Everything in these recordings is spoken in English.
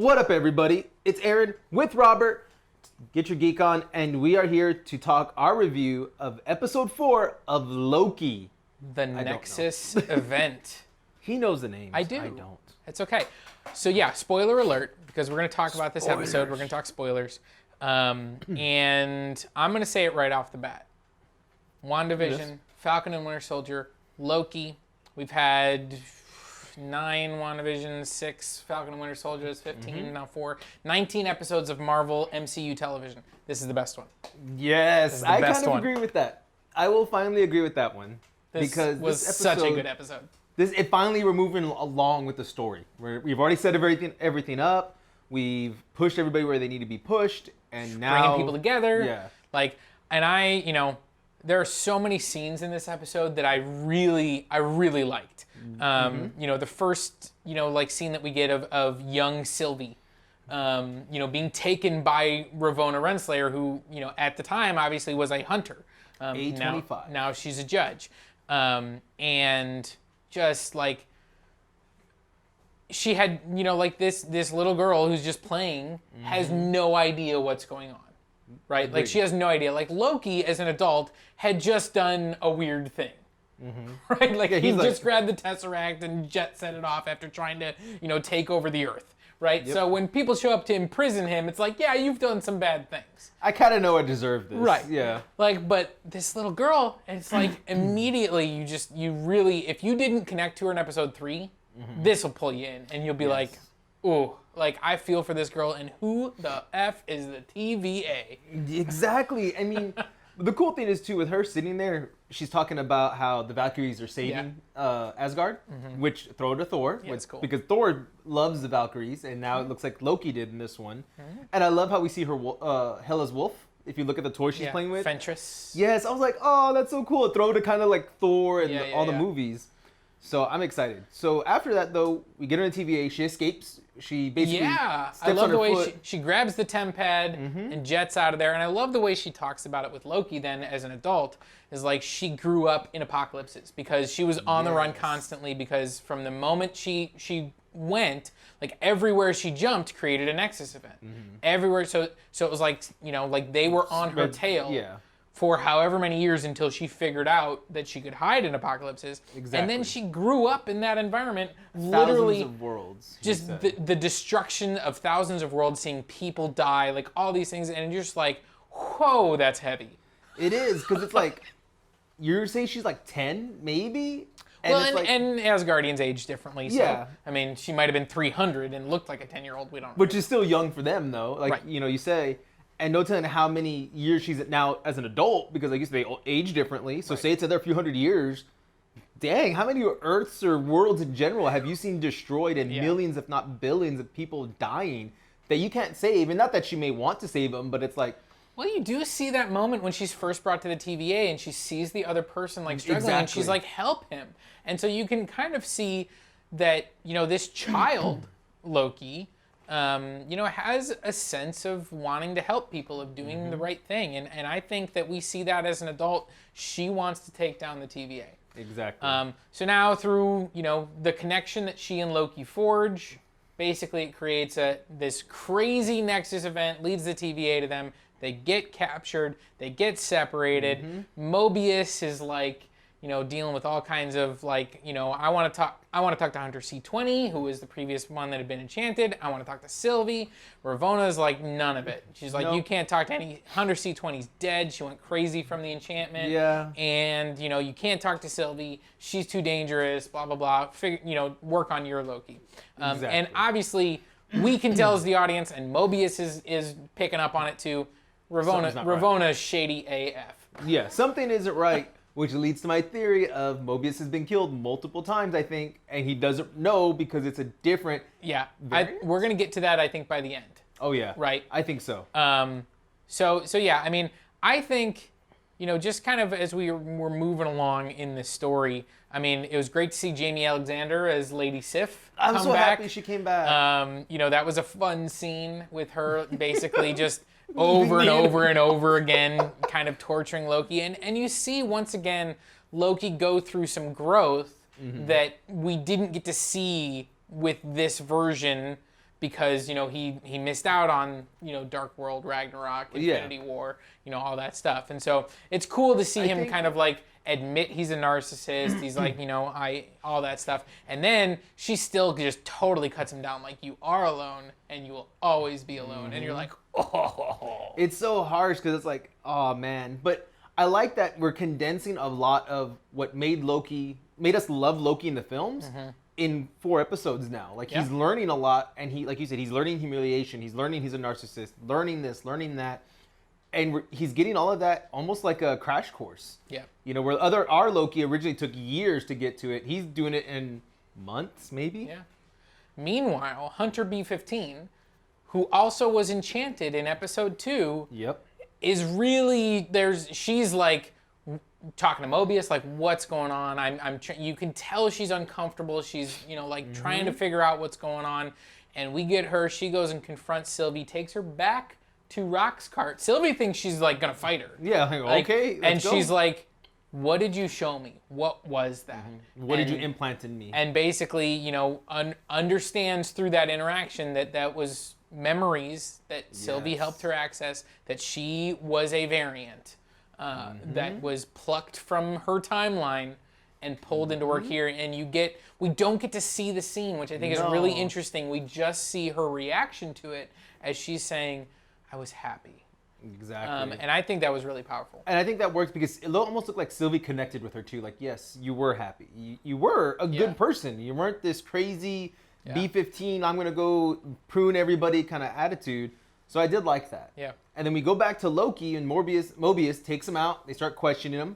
What up, everybody? It's Aaron with Robert. Get your geek on, and we are here to talk our review of episode 4 of Loki. The Nexus event. He knows the names. I do. I don't. It's okay. So yeah, spoiler alert, because we're going to talk about this Spoilers. episode. We're going to talk spoilers. And I'm going to say it right off the bat. WandaVision, Yes. Falcon and Winter Soldier, Loki. We've had 9 WandaVision, 6 Falcon and Winter Soldiers, 15, now 4. 19 episodes of Marvel MCU television. This is the best one. Yes, the I best kind of one. agree with that. I will finally agree with that one. This because was this such a episode- good episode. Finally we're moving along with the story. We've already set everything up. We've pushed everybody where they need to be pushed, and now Bringing people together. Yeah. There are so many scenes in this episode that I really liked. The first, scene that we get of young Sylvie, being taken by Ravonna Renslayer, who, at the time obviously was a hunter. A25. Now she's a judge. And just like, she had, this little girl who's just playing has no idea what's going on. Right? Agreed. Like, she has no idea. Like, Loki, as an adult, had just done a weird thing. Right? Like, he just grabbed the Tesseract and jet set it off after trying to, take over the Earth. Right? Yep. So when people show up to imprison him, it's like, yeah, you've done some bad things. I kind of know I deserve this. Right. Yeah. Like, but this little girl, it's like, immediately if you didn't connect to her in episode 3, this will pull you in. And you'll be like, ooh. Like, I feel for this girl, and who the F is the TVA? Exactly. I mean, the cool thing is, too, with her sitting there, she's talking about how the Valkyries are saving Asgard, which throw to Thor. Yeah, it's cool. Because Thor loves the Valkyries, and now it looks like Loki did in this one. And I love how we see her Hela's wolf, if you look at the toy she's playing with. Fentress. Yes, I was like, oh, that's so cool. Throw to kind of like Thor and all the yeah. movies. So I'm excited. So after that, though, we get her in TVA. She escapes. She basically steps I love on the her way foot. she grabs the tempad and jets out of there. And I love the way she talks about it with Loki then as an adult, is like she grew up in apocalypses because she was on the run constantly, because from the moment she went, like, everywhere she jumped created a Nexus event. Everywhere. So it was like, like they were on her tail. Yeah. For however many years until she figured out that she could hide in apocalypses. Exactly. And then she grew up in that environment, literally Thousands of worlds. just the destruction of thousands of worlds, seeing people die, like all these things, and you're just like, whoa, that's heavy. It is, because it's like, you're saying she's like 10, maybe? And Well, it's like, and Asgardians age differently, so, Yeah. I mean, she might have been 300 and looked like a 10-year-old, we don't know. which is still young for them, though. Like, Right. you say, and no telling how many years she's at now as an adult, because like you said, they age differently. So say it's another few hundred years. Dang, how many Earths or worlds in general have you seen destroyed, and millions, if not billions, of people dying that you can't save? And not that she may want to save them, but it's like, Well, you do see that moment when she's first brought to the TVA and she sees the other person like struggling and she's like, help him. And so you can kind of see that, this child, Loki, has a sense of wanting to help people, of doing the right thing. And I think that we see that as an adult. She wants to take down the TVA. exactly. So now through, the connection that she and Loki forge, basically it creates this crazy Nexus event, leads the TVA to them. They get captured, they get separated. Mobius is like, dealing with all kinds of like, I want to talk to Hunter C20, who was the previous one that had been enchanted. I want to talk to Sylvie. Ravonna's like, none of it. She's like, you can't talk to any. Hunter C20's dead. She went crazy from the enchantment. Yeah. And, you can't talk to Sylvie. She's too dangerous, blah, blah, blah. Work on your Loki. Exactly. And obviously, we can tell as the audience, and Mobius is picking up on it too, Ravonna's shady AF. Yeah, something isn't right, which leads to my theory of Mobius has been killed multiple times, I think, and he doesn't know because it's a different... Yeah, variant? we're going to get to that, I think, by the end. Oh, yeah. Right. I think so. So yeah, I mean, I think, just kind of as we were moving along in this story, I mean, it was great to see Jamie Alexander as Lady Sif I'm come so back. happy she came back. That was a fun scene with her basically just over and over and over again, kind of torturing Loki. And you see, once again, Loki go through some growth that we didn't get to see with this version because he missed out on Dark World, Ragnarok, Infinity War, all that stuff. And so it's cool to see him kind of like admit he's a narcissist. He's like, all that stuff. And then she still just totally cuts him down, like, you are alone and you will always be alone. And you're like, oh. It's so harsh because it's like, oh man. But I like that we're condensing a lot of what made us love Loki in the films in 4 episodes now. Like, he's learning a lot, and he, like you said, he's learning humiliation. He's learning he's a narcissist, learning this, learning that. And he's getting all of that almost like a crash course. Yeah. Where our Loki originally took years to get to it, he's doing it in months, maybe? Yeah. Meanwhile, Hunter B-15, who also was enchanted in episode 2, is really, she's like talking to Mobius, like, what's going on? You can tell she's uncomfortable. She's, like trying to figure out what's going on. And we get her, she goes and confronts Sylvie, takes her back to Roxcart. Sylvie thinks she's like gonna fight her. Yeah, okay, let's go. She's like, what did you show me? What was that? What did you implant in me? And basically, understands through that interaction that was memories that Sylvie helped her access, that she was a variant that was plucked from her timeline and pulled into work here. And we don't get to see the scene, which I think is really interesting. We just see her reaction to it as she's saying, I was happy. Exactly. And I think that was really powerful. And I think that works because it almost looked like Sylvie connected with her too. Like, yes, you were happy. You were a good person. You weren't this crazy B-15, I'm going to go prune everybody kind of attitude. So I did like that. Yeah. And then we go back to Loki, and Mobius takes him out. They start questioning him.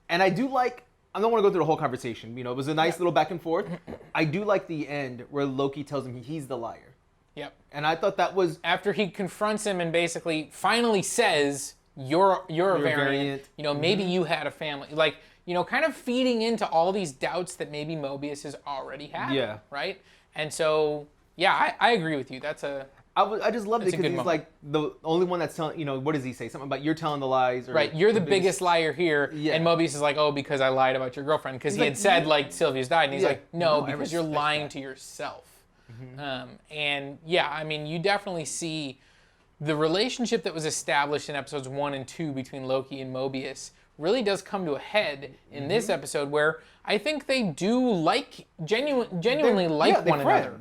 And I do like, I don't want to go through the whole conversation. It was a nice little back and forth. I do like the end where Loki tells him he's the liar. Yep. And I thought that was... After he confronts him and basically finally says, you're a variant. Maybe you had a family. Like, kind of feeding into all these doubts that maybe Mobius has already had. Yeah. Right? And so, I agree with you. I just loved it because he's moment. Like the only one that's telling, what does he say? Something about you're telling the lies. Or right, you're the biggest liar here. Yeah. And Mobius is like, oh, because I lied about your girlfriend. Because he had said, like, Sylvia's died. And he's like, no, because you're lying to yourself. And you definitely see the relationship that was established in episodes 1 and 2 between Loki and Mobius really does come to a head in this episode, where I think they do genuinely like one another.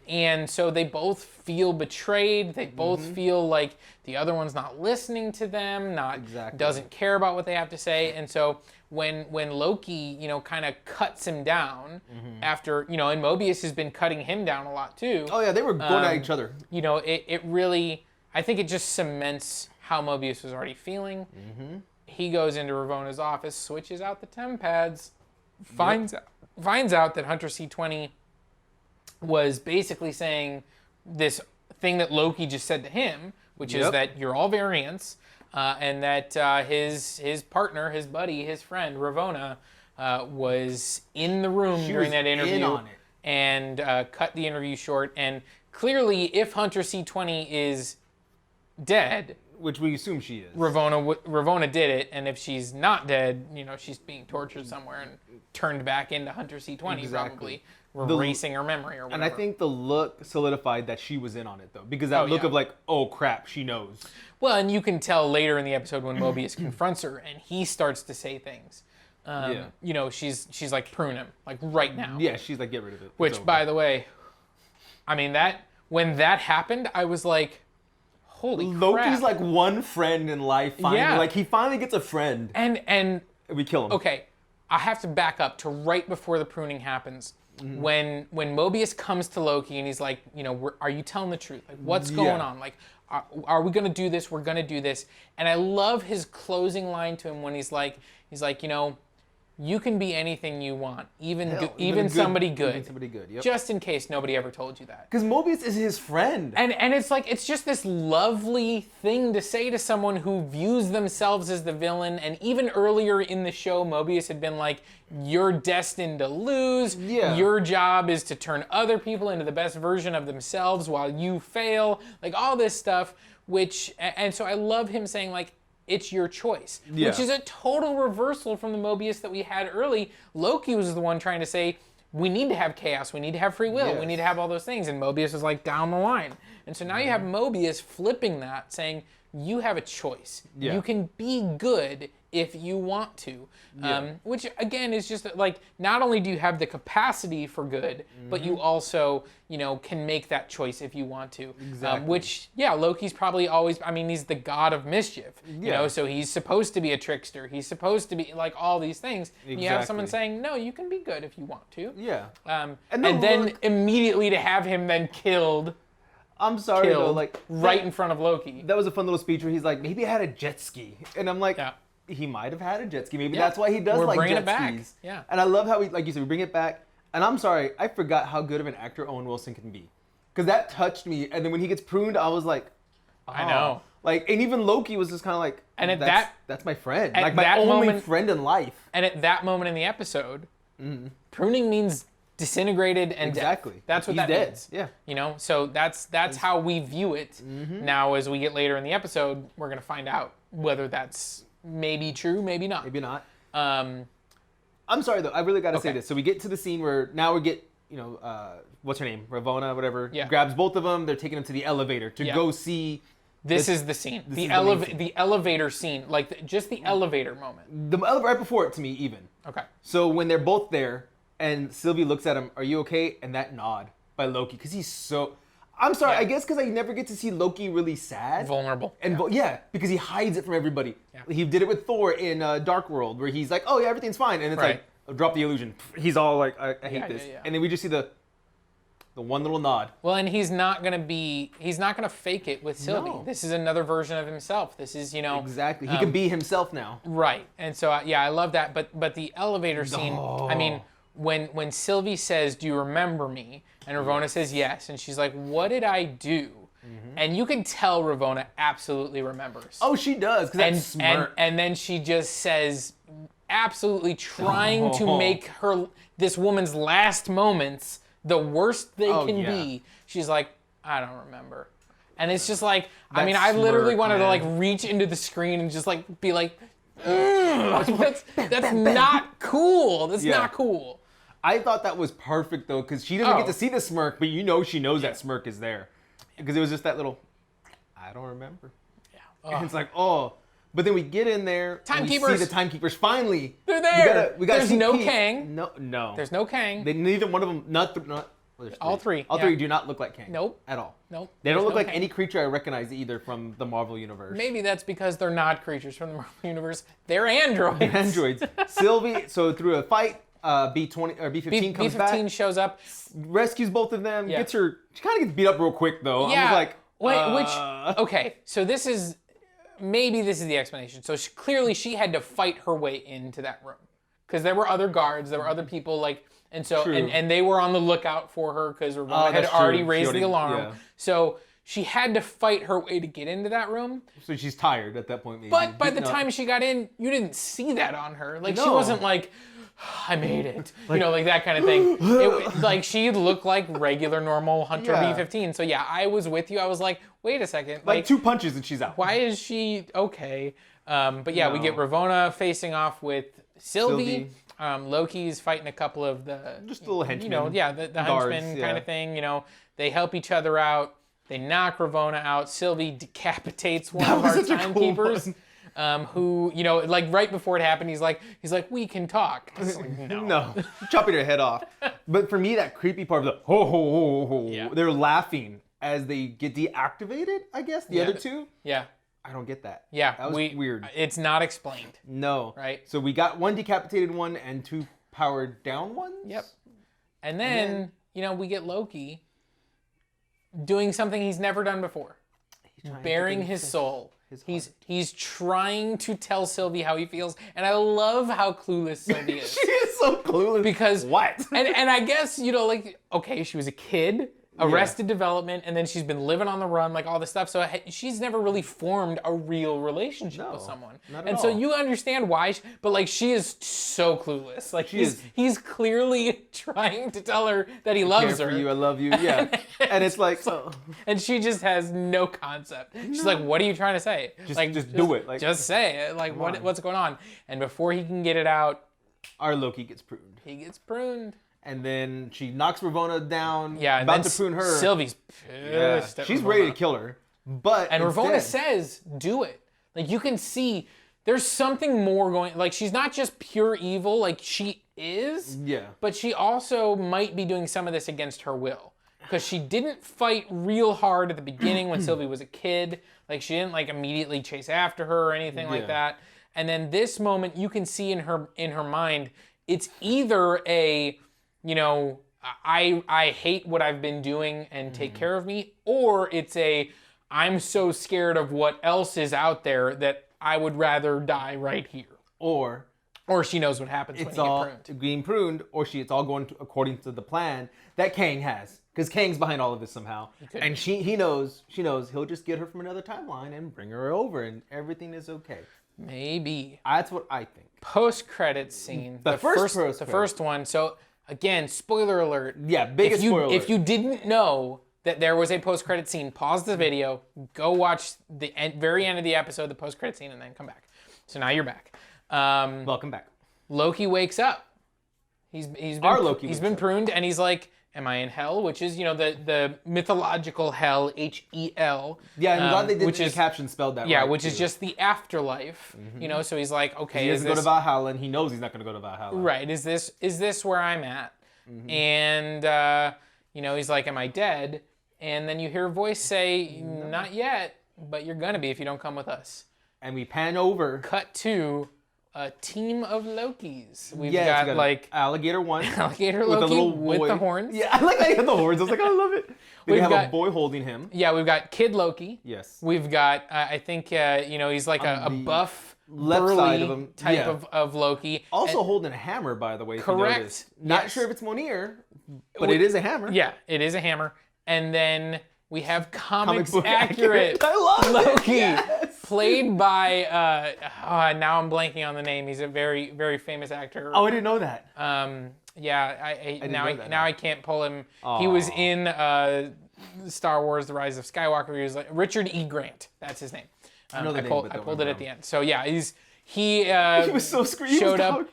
And so they both feel betrayed. They both feel like the other one's not listening to them, doesn't care about what they have to say. And so when Loki, kind of cuts him down after, and Mobius has been cutting him down a lot too. Oh yeah, they were going at each other. It really, I think it just cements how Mobius was already feeling. He goes into Ravona's office, switches out the temp pads, finds out that Hunter C-20 was basically saying this thing that Loki just said to him, which is that you're all variants, and that his partner, his buddy, his friend, Ravona, was in the room during that interview and cut the interview short. And clearly, if Hunter C-20 is dead, which we assume she is, Ravona did it, and if she's not dead, she's being tortured somewhere and turned back into Hunter C-20 probably. Erasing her memory or whatever. And I think the look solidified that she was in on it, though. Because that look of like, oh, crap, she knows. Well, and you can tell later in the episode when Mobius confronts her and he starts to say things. She's like, prune him, like right now. Yeah, she's like, get rid of it. Which, by the way, I mean, when that happened, I was like, holy crap. Loki's like one friend in life, finally. Yeah. Like, he finally gets a friend. And we kill him. Okay, I have to back up to right before the pruning happens. When Mobius comes to Loki and he's like, are you telling the truth? Like, what's going on? Like, are we going to do this? We're going to do this. And I love his closing line to him when he's like, you can be anything you want, even somebody good. Even somebody good, yep. Just in case nobody ever told you that. Because Mobius is his friend. And it's like, it's just this lovely thing to say to someone who views themselves as the villain. And even earlier in the show, Mobius had been like, you're destined to lose. Yeah. Your job is to turn other people into the best version of themselves while you fail. Like, all this stuff, and so I love him saying, like, it's your choice, which is a total reversal from the Mobius that we had early. Loki was the one trying to say, we need to have chaos. We need to have free will. Yes. We need to have all those things. And Mobius is like down the line. And so now you have Mobius flipping that, saying, you have a choice. Yeah. You can be good if you want to. Which, again, is just like, not only do you have the capacity for good, but you also, can make that choice if you want to. Exactly. Which, Loki's probably always, he's the god of mischief. Yeah. So he's supposed to be a trickster. He's supposed to be like all these things. Exactly. You have someone saying, no, you can be good if you want to. Yeah. And And then immediately to have him then killed I'm sorry though, like right in front of Loki. that was a fun little speech where he's like, maybe I had a jet ski, and I'm like, he might have had a jet ski. Maybe that's why he does We're like bringing jet it back. skis. Yeah. And I love how we, like you said, we bring it back. And I'm sorry, I forgot how good of an actor Owen Wilson can be, because that touched me. And then when he gets pruned, I was like, I know. Like, and even Loki was just kind of like, And at that's my friend, at like my that only moment- friend in life. And at that moment in the episode, pruning means disintegrated and Exactly. death. That's what He's that dead. means. Yeah. So that's how we view it. Now, as we get later in the episode, we're gonna find out whether that's maybe true, maybe not. Maybe not. Um, I'm sorry though, I really got to say Okay. this. So we get to the scene where now we get, what's her name, Ravonna, whatever, Yeah. grabs both of them. They're taking them to the elevator to Yeah. go see. this is the scene. is The the main scene. the elevator scene, like just the elevator moment. The right before it to me even. Okay. So when they're both there and Sylvie looks at him, "Are you okay?" And that nod by Loki, because he's so. I'm sorry, Yeah. I guess because I never get to see Loki really sad. Vulnerable. And because he hides it from everybody. Yeah. He did it with Thor in Dark World, where he's like, "Oh yeah, everything's fine," and it's Right. like, oh, "Drop the illusion." He's all like, "I hate Yeah, this," yeah, yeah. and then we just see the one little nod. Well, and he's not gonna fake it with Sylvie. No. This is another version of himself. This is, Exactly, he can be himself now. right. And so, I love that. But the elevator scene, when Sylvie says, "Do you remember me?" and Ravonna says yes, and she's like, "What did I do?" And you can tell Ravonna absolutely remembers. Oh, she does, because that smirk. And then she just says, absolutely trying to make this woman's last moments the worst they can yeah. be. She's like, I don't remember. And it's just like, That I literally smirk, wanted to like man. reach into the screen and just like be like, that's not cool. That's Yeah. not cool. I thought that was perfect though, because she doesn't Oh. get to see the smirk, but she knows that smirk is there, because it was just that little, I don't remember. Yeah. And it's like, oh, but then we get in there. and we Timekeepers. see the timekeepers finally. They're there. We gotta There's see no Pete. Kang. No. There's no Kang. Neither one of them. Not. Well, there's All three, All yeah. three do not look like Kang. Nope. At all. Nope. They don't There's look no like Kang. any creature I recognize either from the Marvel universe. Maybe that's because they're not creatures from the Marvel universe. They're androids. Androids. Sylvie. So through a fight, B20 or B15 comes B-15 back, shows up. rescues both of them. Yeah. She kind of gets beat up real quick though. Yeah. I was like, Okay, so maybe this is the explanation. So clearly she had to fight her way into that room. Because there were other guards, there were other people and so, True. and they were on the lookout for her because Ravonna had that's true. already She raised the already- alarm. yeah. So she had to fight her way to get into that room. So she's tired at that point. Maybe. But by the Beaten up. time she got in, you didn't see that on her. Like she No. wasn't like, I made it. Like that kind of thing. Like she looked like regular, normal Hunter Yeah. B-15. So yeah, I was with you. I was like, wait a second. like 2 punches and she's out. Why is she okay? But yeah, we No. get Ravonna facing off with Sylvie. Loki's fighting a couple of the Just a little henchmen. the Guards, henchmen yeah. kind of thing. They help each other out. They knock Ravonna out. Sylvie decapitates one That of was our such a cool timekeepers. Who, like right before it happened, he's like, we can talk. It's like, No, chopping her head off. But for me, that creepy part of the ho ho ho ho, Yeah. they're laughing as they get deactivated. I guess the Yeah. other two. Yeah. I don't get that. Yeah. That was weird. It's not explained. No. Right. So we got one decapitated one and 2 powered down ones. Yep. And then, we get Loki doing something he's never done before. Bearing his soul. He's trying to tell Sylvie how he feels, and I love how clueless Sylvie is. She is so clueless. Because what? and I guess okay, she was a kid, Arrested Development, and then she's been living on the run, like all this stuff. So she's never really formed a real relationship with someone, not at and so all. you understand why. But she is so clueless. Like he's clearly trying to tell her that he loves Care her. for you, I love you. Yeah. And it's like, And she just has no concept. She's like, "What are you trying to say? Just do it. Like, just say it. Like, what's going on?" And before he can get it out, our Loki gets pruned. he gets pruned. and then she knocks Ravonna down, Yeah, and about then to prune her. Sylvie's Yeah, pissed at she's Ravonna. ready to kill her. But And Ravonna instead- says, do it. Like, you can see there's something more going, like, she's not just pure evil, like, she is. Yeah. But she also might be doing some of this against her will. Because she didn't fight real hard at the beginning when Sylvie was a kid. Like, she didn't, like, immediately chase after her or anything like that. And then this moment, you can see in her mind, it's either a, you know, I hate what I've been doing and take care of me, or it's a, I'm so scared of what else is out there that I would rather die right here. Or she knows what happens when it's you get all pruned. being pruned, or it's all going according to the plan that Kang has. Because Kang's behind all of this somehow. And she knows he'll just get her from another timeline and bring her over and everything is okay. Maybe. That's what I think. Post-credits scene. The first one. So, again, spoiler alert. Yeah, biggest spoiler alert. If you didn't know that there was a post-credit scene, pause the video, go watch the very end of the episode, the post-credit scene, and then come back. So now you're back. Welcome back. Loki wakes up. He's been pruned, and he's like, am I in hell? Which is, you know, the mythological hell, H-E-L. Yeah, I'm glad they did the caption spelled that yeah, right. which is just the afterlife. You know, so he's like, okay, he doesn't go to Valhalla, and he knows he's not going to go to Valhalla. Right. Is this where I'm at? And you know, he's like, am I dead? And then you hear a voice say, not yet, but you're gonna be if you don't come with us. And we pan over. Cut to a team of Lokis. We've we got like alligator one. Alligator with Loki a little with boy. the horns. Yeah, I like that he had the horns. I was like, I love it. We have a boy holding him. Yeah, we've got Kid Loki. Yes. We've got, I think, you know, he's like a buff, left burly side of him. type of Loki. Also holding a hammer, by the way. Correct. Not sure if it's Mjolnir, but it is a hammer. Yeah, it is a hammer. And then we have comics book accurate I love Loki, yes. played by, now I'm blanking on the name. He's a very, very famous actor. Oh, I didn't know that. Yeah, now know that. I can't pull him. He was in Star Wars: The Rise of Skywalker. He was like Richard E. Grant. That's his name. I know the name, but I don't pulled it at remember the end. So yeah, he was so screaming. showed up.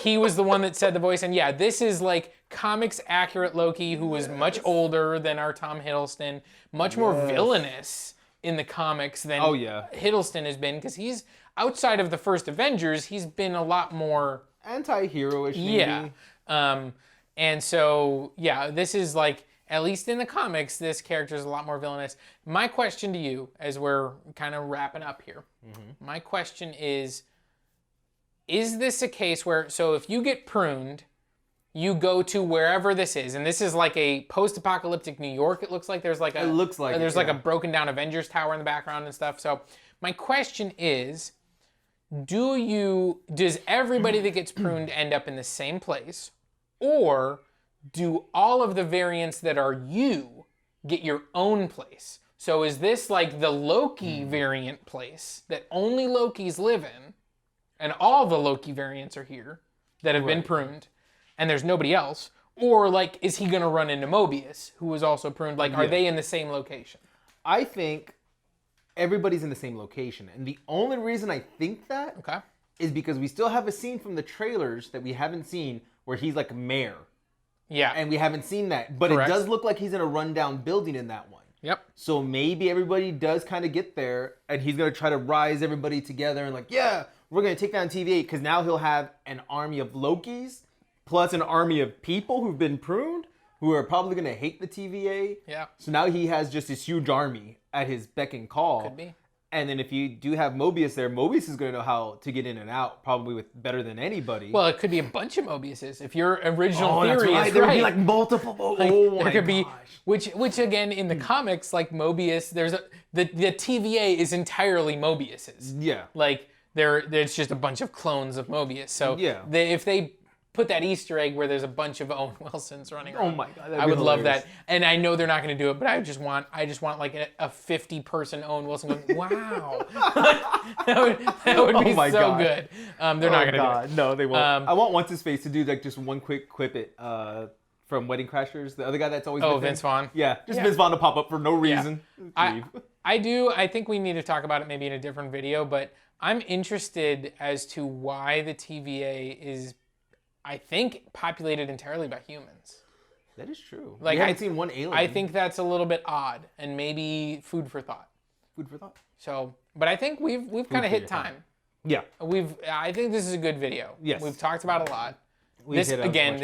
He was the one that said the voice, and yeah, this is like comics accurate Loki, who was much older than our Tom Hiddleston, much more villainous in the comics than Hiddleston has been, because he's outside of the first Avengers, he's been a lot more anti-hero-ish. Maybe. Yeah. And so yeah, this is like, at least in the comics, this character is a lot more villainous. My question to you, as we're kind of wrapping up here, my question is this a case where, so if you get pruned, you go to wherever this is, and this is like a post-apocalyptic New York, it looks like. There's like a broken down Avengers Tower in the background and stuff. So my question is, does everybody that gets pruned end up in the same place, or do all of the variants that are you get your own place? So is this like the Loki variant place that only Lokis live in, and all the Loki variants are here that have been pruned, and there's nobody else? Or like, is he gonna run into Mobius, who was also pruned? Like, are they in the same location? I think everybody's in the same location, and the only reason I think that is because we still have a scene from the trailers that we haven't seen where he's like mayor. Yeah. And we haven't seen that. But it does look like he's in a rundown building in that one. Yep. So maybe everybody does kind of get there, and he's going to try to rise everybody together and like, yeah, we're going to take down TVA, because now he'll have an army of Lokis plus an army of people who've been pruned who are probably going to hate the TVA. Yeah. So now he has just this huge army at his beck and call. Could be. And then if you do have Mobius there, Mobius is going to know how to get in and out, probably with better than anybody. Well, it could be a bunch of Mobiuses. If your original theory is there right. would be like multiple. There could be, which again in the comics, like Mobius, the TVA is entirely Mobiuses. Yeah. Like there's just a bunch of clones of Mobius. So if they put that Easter egg where there's a bunch of Owen Wilsons running around. Oh my God, I would love that. And I know they're not going to do it, but I just want like a 50-person Owen Wilson going, wow. that would be so good. They're not going to do it. No, they won't. I want What's-His-Face to do like just one quick quip it from Wedding Crashers, the other guy that's always with Vince him. Vaughn? Yeah, Vince Vaughn to pop up for no reason. I think we need to talk about it maybe in a different video, but I'm interested as to why the TVA is... I think, populated entirely by humans. That is true. Like, We haven't seen one alien. I think that's a little bit odd and maybe food for thought. Food for thought. So, but I think we've kind of hit time. Yeah. I think this is a good video. Yes. We've talked about a lot. This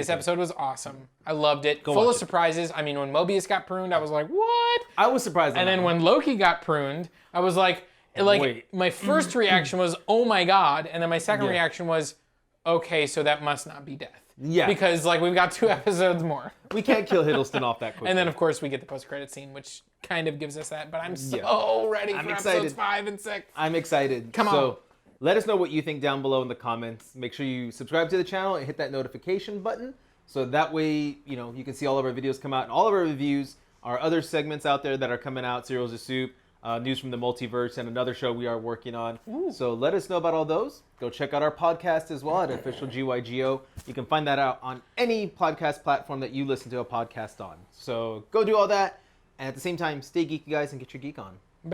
episode was awesome. I loved it. Go Full watch of it. surprises. I mean, when Mobius got pruned, I was like, what? I was surprised. And then when Loki got pruned, I was like, Wait. my first reaction was, oh my God. And then my second Yeah. reaction was, okay, so that must not be death. Yeah. Because like we've got 2 episodes more. we can't kill Hiddleston off that quickly. And then of course we get the post-credit scene, which kind of gives us that. But I'm so ready for episodes 5 and 6. I'm excited. Come on. So let us know what you think down below in the comments. Make sure you subscribe to the channel and hit that notification button. So that way, you can see all of our videos come out and all of our reviews, our other segments out there that are coming out, Cereals of Soup, News from the Multiverse, and another show we are working on. Ooh. So let us know about all those. Go check out our podcast as well at Official GYGO. You can find that out on any podcast platform that you listen to a podcast on. So go do all that. And at the same time, stay geeky, guys, and get your geek on.